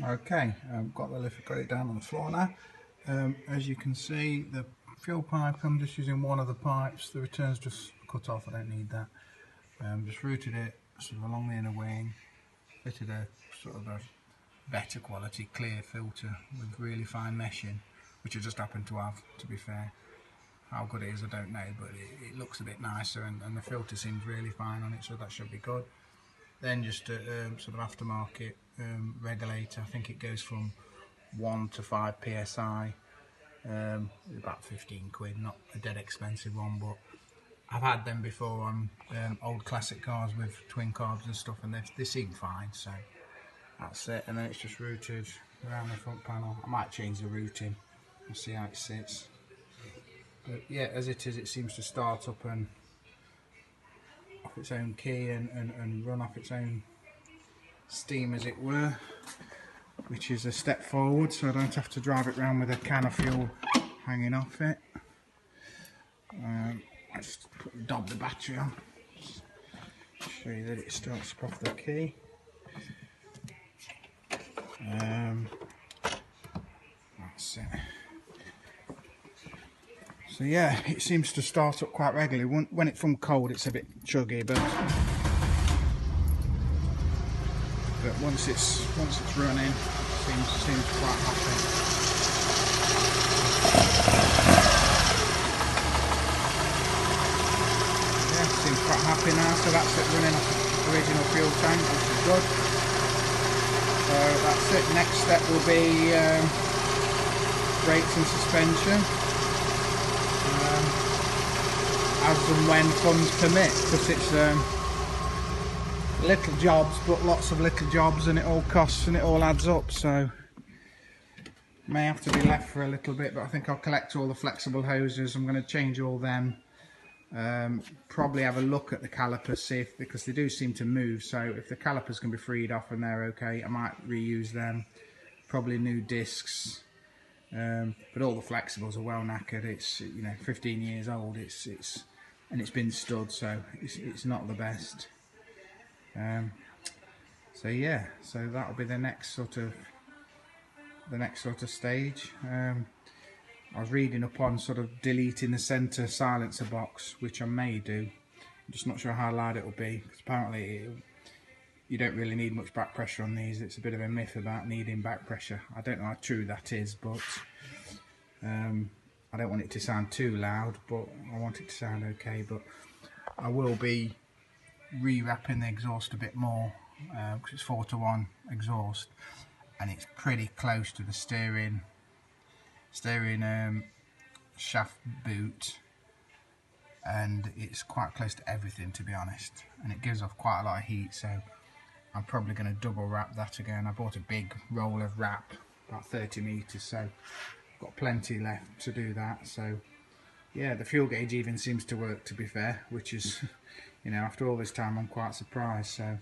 Okay, got it down on the floor now. As you can see, the fuel pipe, I'm just using one of the pipes. The return's just cut off, I don't need that. Just routed it sort of along the inner wing, fitted a sort of a better quality clear filter with really fine meshing, which I just happen to have, to be fair. How good it is I don't know, but it looks a bit nicer, and the filter seems really fine on it, so that should be good. Then just a sort of aftermarket regulator. I think it goes from 1 to 5 psi, about 15 quid, not a dead expensive one, but I've had them before on old classic cars with twin carbs and stuff, and they seem fine, so that's it. And then it's just routed around the front panel. I might change the routing and see how it sits, but yeah, as it is, it seems to start up and off its own key and run off its own steam, as it were, which is a step forward, so I don't have to drive it around with a can of fuel hanging off it. I just dob the battery on, show you that it starts off the key. That's it. So yeah, it seems to start up quite regularly. When it's from cold, it's a bit chuggy, but once it's running, it seems quite happy. Yeah, seems quite happy now. So that's it, running off the original fuel tank, which is good. So that's it. Next step will be brakes and suspension, as and when funds permit, because it's little jobs, but lots of little jobs, and it all costs and it all adds up, so may have to be left for a little bit. But I think I'll collect all the flexible hoses. I'm going to change all them, probably have a look at the calipers, see if, because they do seem to move, so if the calipers can be freed off and they're okay, I might reuse them. Probably new discs, but all the flexibles are well knackered. It's 15 years old, and it's been stud, so it's not the best. So yeah, so that'll be the next sort of stage. I was reading up on sort of deleting the centre silencer box, which I may do. I'm just not sure how loud it'll be, because apparently you don't really need much back pressure on these. It's a bit of a myth about needing back pressure. I don't know how true that is, but I don't want it to sound too loud, but I want it to sound okay. But I will be re-wrapping the exhaust a bit more, because it's 4:1 exhaust, and it's pretty close to the steering shaft boot, and it's quite close to everything, to be honest, and it gives off quite a lot of heat, so I'm probably going to double wrap that again. I bought a big roll of wrap, about 30 meters, so I've got plenty left to do that. So yeah, the fuel gauge even seems to work, to be fair, which is after all this time, I'm quite surprised. So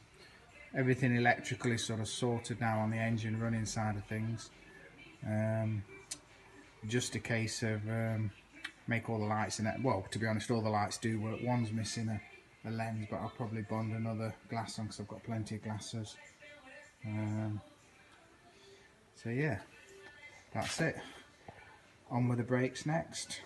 everything electrical is sort of sorted now on the engine running side of things. Just a case of make all the lights in it. Well, to be honest, all the lights do work. One's missing a lens, but I'll probably bond another glass on, because I've got plenty of glasses. So yeah, that's it. On with the brakes next.